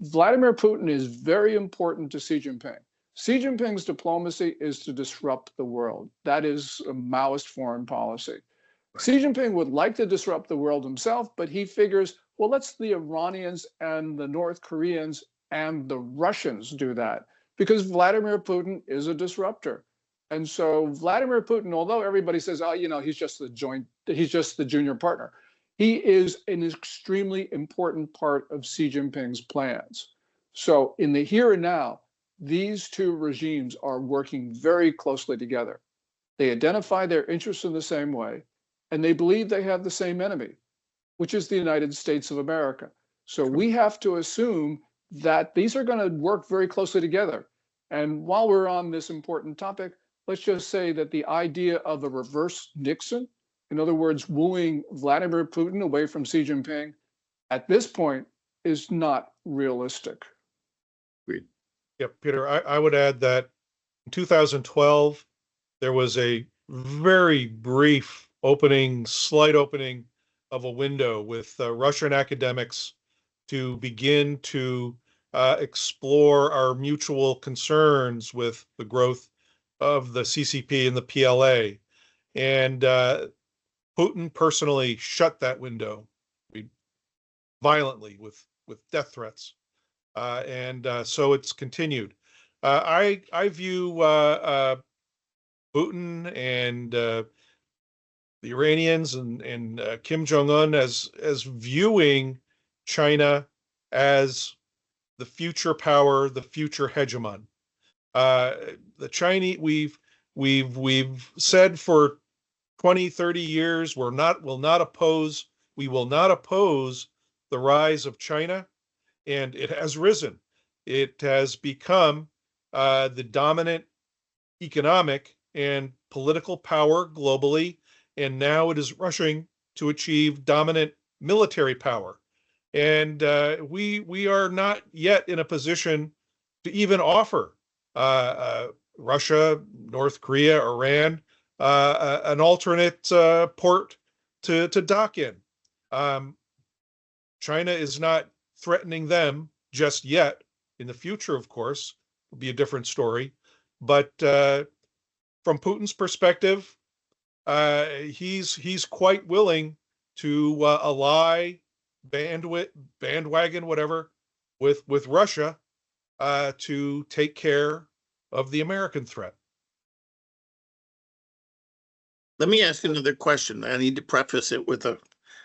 Vladimir Putin is very important to Xi Jinping. Xi Jinping's diplomacy is to disrupt the world. That is a Maoist foreign policy. Xi Jinping would like to disrupt the world himself, but he figures, well, let's the Iranians and the North Koreans and the Russians do that, because Vladimir Putin is a disruptor. And so Vladimir Putin, although everybody says, oh, he's just the junior partner, he is an extremely important part of Xi Jinping's plans. So in the here and now, these two regimes are working very closely together. They identify their interests in the same way, and they believe they have the same enemy, which is the United States of America. So we have to assume that these are going to work very closely together. And while we're on this important topic, let's just say that the idea of a reverse Nixon, in other words, wooing Vladimir Putin away from Xi Jinping, at this point is not realistic. Agreed. Yeah, Peter, I would add that in 2012, there was a very brief slight opening of a window with Russian academics to begin to explore our mutual concerns with the growth of the CCP and the PLA. And Putin personally shut that window violently with death threats. So it's continued. I view Putin and the Iranians and Kim Jong-un as viewing China as the future power, the future hegemon. The Chinese, we've said for 20, 30 years, we will not oppose the rise of China, and it has risen. It has become the dominant economic and political power globally, and now it is rushing to achieve dominant military power. And we are not yet in a position to even offer Russia, North Korea, Iran an alternate port to dock in. China is not threatening them just yet. In the future, of course, will be a different story. But from Putin's perspective, he's quite willing to ally, bandwagon, whatever, with Russia to take care of the American threat. Let me ask another question. I need to preface it with a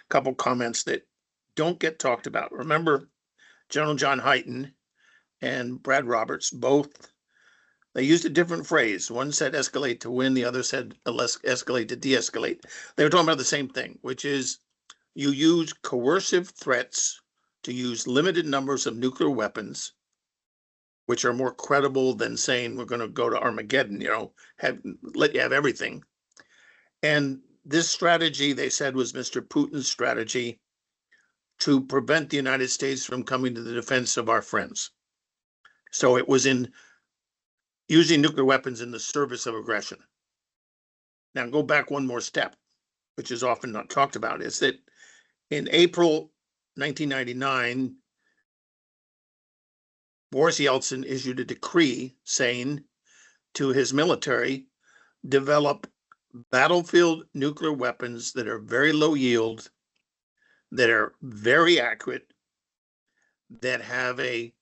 couple comments that don't get talked about. Remember, General John Hyten and Brad Roberts, both, they used a different phrase. One said escalate to win, the other said escalate to de-escalate. They were talking about the same thing, which is you use coercive threats to use limited numbers of nuclear weapons, which are more credible than saying we're going to go to Armageddon, let you have everything. And this strategy, they said, was Mr. Putin's strategy to prevent the United States from coming to the defense of our friends. So it was in using nuclear weapons in the service of aggression. Now go back one more step, which is often not talked about, is that in April 1999, Boris Yeltsin issued a decree saying to his military, develop battlefield nuclear weapons that are very low yield, that are very accurate, that have a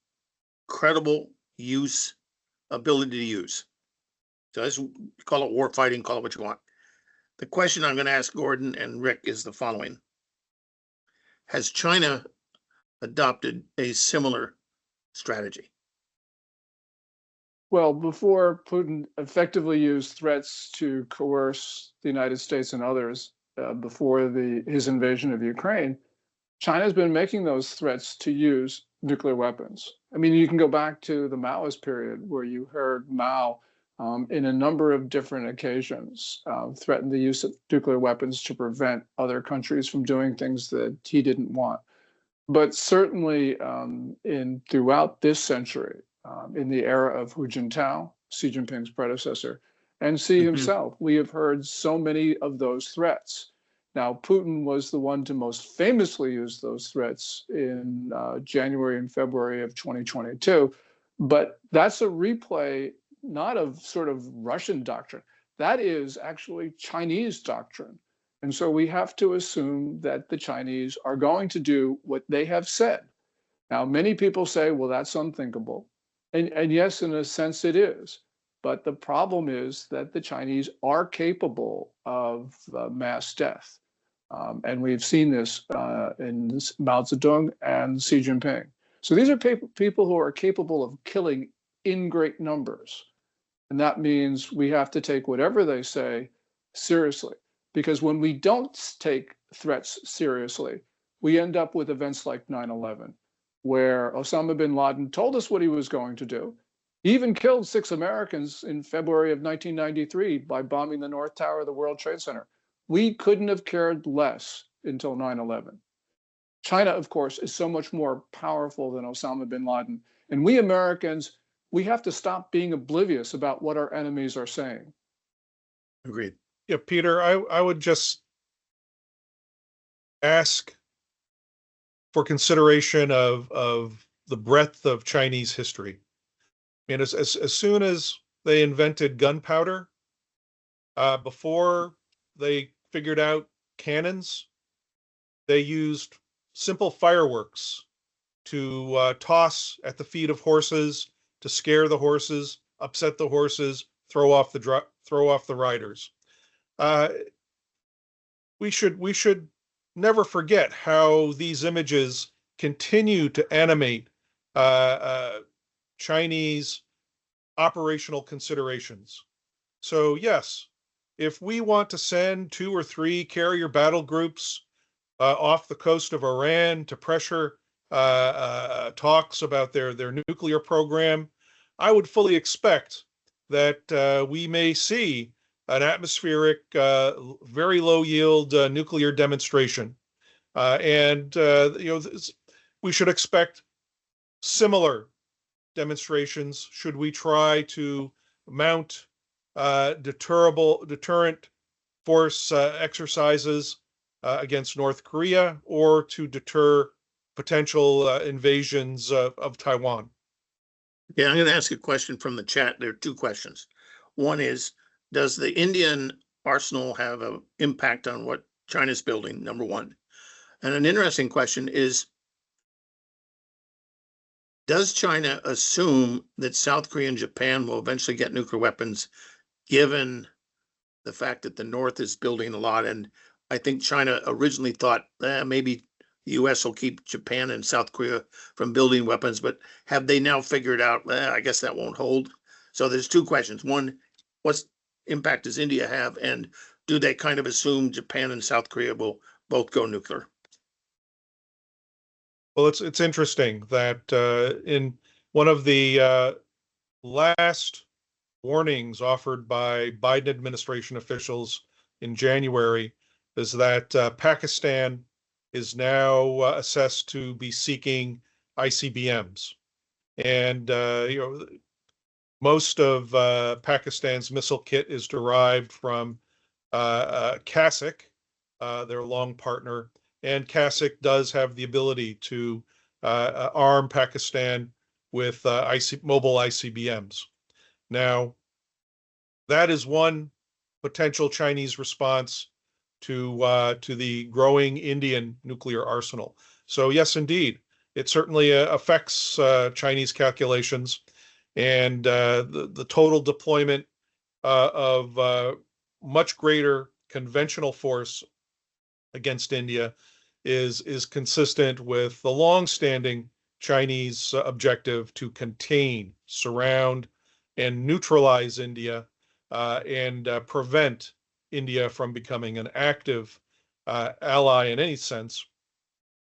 credible ability to use. So let's call it war fighting, call it what you want. The question I'm going to ask Gordon and Rick is the following. Has China adopted a similar strategy? Well, before Putin effectively used threats to coerce the United States and others before his invasion of Ukraine, China's been making those threats to use nuclear weapons. I mean, you can go back to the Maoist period where you heard Mao in a number of different occasions threaten the use of nuclear weapons to prevent other countries from doing things that he didn't want. But certainly throughout this century, in the era of Hu Jintao, Xi Jinping's predecessor, and Xi himself, we have heard so many of those threats. Now, Putin was the one to most famously use those threats in January and February of 2022. But that's a replay, not of sort of Russian doctrine. That is actually Chinese doctrine. And so we have to assume that the Chinese are going to do what they have said. Now, many people say, well, that's unthinkable. And yes, in a sense it is. But the problem is that the Chinese are capable of mass death. And we've seen this in Mao Zedong and Xi Jinping. So these are people who are capable of killing in great numbers. And that means we have to take whatever they say seriously. Because when we don't take threats seriously, we end up with events like 9/11, where Osama bin Laden told us what he was going to do. He even killed 6 Americans in February of 1993 by bombing the North Tower of the World Trade Center. We couldn't have cared less until 9/11. China, of course, is so much more powerful than Osama bin Laden. And we Americans, we have to stop being oblivious about what our enemies are saying. Agreed. Yeah, Peter, I would just ask for consideration of the breadth of Chinese history. I mean, as soon as they invented gunpowder, before they figured out cannons, they used simple fireworks to toss at the feet of horses, to scare the horses, upset the horses, throw off the riders. We should never forget how these images continue to animate Chinese operational considerations. So yes, if we want to send 2 or 3 carrier battle groups off the coast of Iran to pressure talks about their nuclear program, I would fully expect that we may see an atmospheric, very low yield nuclear demonstration. We should expect similar demonstrations should we try to mount deterrent force exercises against North Korea, or to deter potential invasions of Taiwan. Yeah, I'm going to ask a question from the chat. There are 2 questions. One is, does the Indian arsenal have an impact on what China's building? Number 1. And an interesting question is, does China assume that South Korea and Japan will eventually get nuclear weapons, given the fact that the North is building a lot? And I think China originally thought maybe the US will keep Japan and South Korea from building weapons, but have they now figured out, I guess that won't hold? So there's 2 questions. One, what impact does India have? And do they kind of assume Japan and South Korea will both go nuclear? Well, it's interesting that in one of the last warnings offered by Biden administration officials in January is that Pakistan is now assessed to be seeking ICBMs, and most of Pakistan's missile kit is derived from CASIC, their long partner, and CASIC does have the ability to arm Pakistan with mobile ICBMs. Now, that is one potential Chinese response to the growing Indian nuclear arsenal. So yes, indeed, it certainly affects Chinese calculations, and the total deployment of much greater conventional force against India is consistent with the long-standing Chinese objective to contain, surround, and neutralize India, and prevent India from becoming an active ally in any sense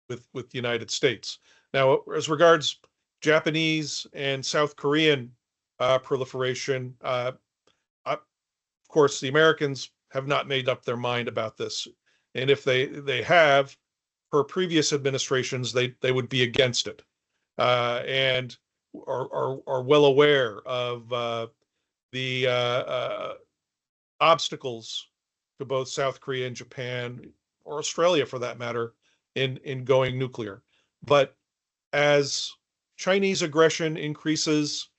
with the United States. Now, as regards Japanese and South Korean proliferation, of course, the Americans have not made up their mind about this, and if they have, per previous administrations, they would be against it, and are well aware of the obstacles to both South Korea and Japan, or Australia for that matter, in going nuclear. But as Chinese aggression increases,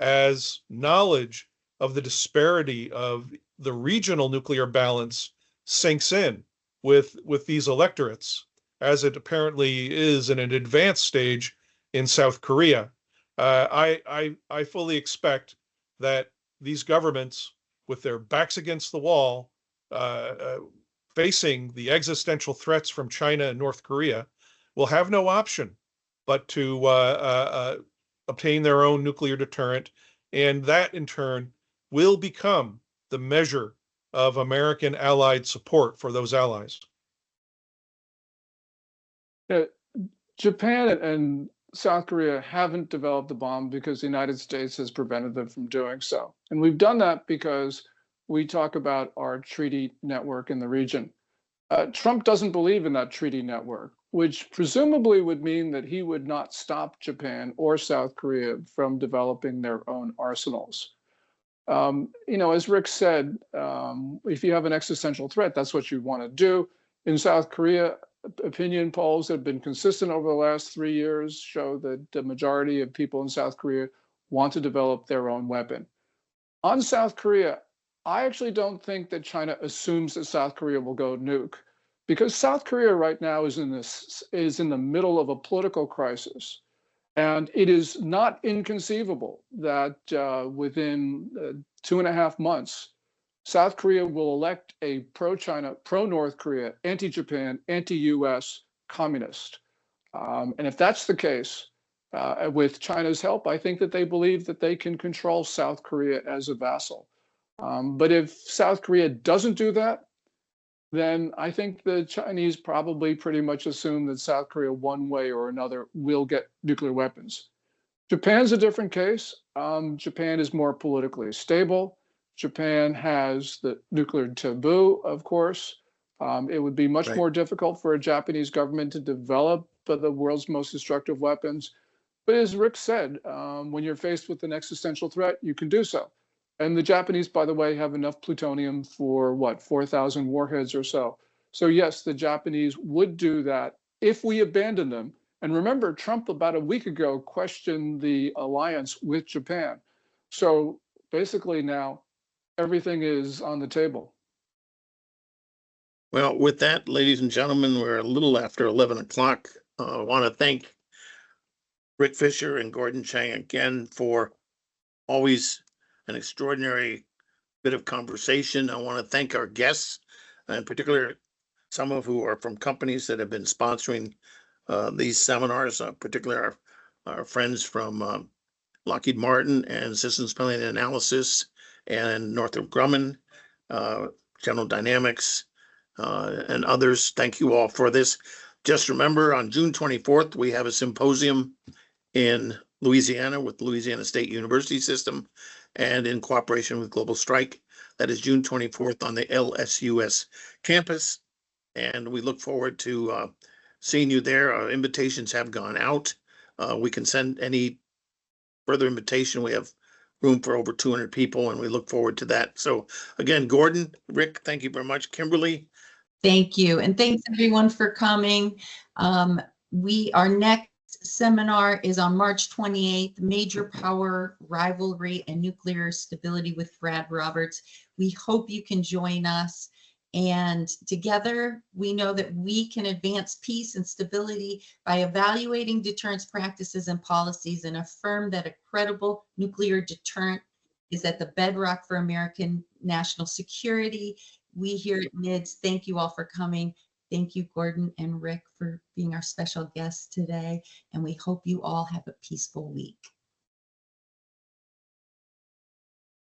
as knowledge of the disparity of the regional nuclear balance sinks in with these electorates, as it apparently is in an advanced stage in South Korea, I fully expect that these governments, with their backs against the wall, facing the existential threats from China and North Korea, will have no option but to obtain their own nuclear deterrent, and that in turn will become the measure of American allied support for those allies. Japan and South Korea haven't developed the bomb because the United States has prevented them from doing so. And we've done that because we talk about our treaty network in the region. Trump doesn't believe in that treaty network, which presumably would mean that he would not stop Japan or South Korea from developing their own arsenals. As Rick said, if you have an existential threat, that's what you want to do. In South Korea, opinion polls that have been consistent over the last 3 years show that the majority of people in South Korea want to develop their own weapon. On South Korea, I actually don't think that China assumes that South Korea will go nuke, because South Korea right now is in the middle of a political crisis. And it is not inconceivable that within 2.5 months, South Korea will elect a pro-China, pro-North Korea, anti-Japan, anti-US communist. And if that's the case, with China's help, I think that they believe that they can control South Korea as a vassal. But if South Korea doesn't do that, then I think the Chinese probably pretty much assume that South Korea, one way or another, will get nuclear weapons. Japan's a different case. Japan is more politically stable. Japan has the nuclear taboo, of course. It would be much more difficult for a Japanese government to develop the world's most destructive weapons. But as Rick said, when you're faced with an existential threat, you can do so. And the Japanese, by the way, have enough plutonium for what, 4,000 warheads or so. So yes, the Japanese would do that if we abandon them. And remember, Trump about a week ago questioned the alliance with Japan. So basically now everything is on the table. Well, with that, ladies and gentlemen, we're a little after 11 o'clock. I want to thank Rick Fisher and Gordon Chang again for always an extraordinary bit of conversation. I want to thank our guests, in particular, some of who are from companies that have been sponsoring these seminars, particularly our friends from Lockheed Martin and Systems Planning and Analysis and Northrop Grumman, General Dynamics, and others. Thank you all for this. Just remember, on June 24th, we have a symposium in Louisiana with Louisiana State University System and in cooperation with Global Strike. That is June 24th on the LSUS campus. And we look forward to seeing you there. Our invitations have gone out. We can send any further invitation. We have room for over 200 people, and we look forward to that. So again, Gordon, Rick, thank you very much. Kimberly. Thank you. And thanks everyone for coming. Our next seminar is on March 28th, Major Power Rivalry and Nuclear Stability with Brad Roberts. We hope you can join us. And together, we know that we can advance peace and stability by evaluating deterrence practices and policies and affirm that a credible nuclear deterrent is at the bedrock for American national security. We here at NIDS, thank you all for coming. Thank you, Gordon and Rick, for being our special guests today. And we hope you all have a peaceful week.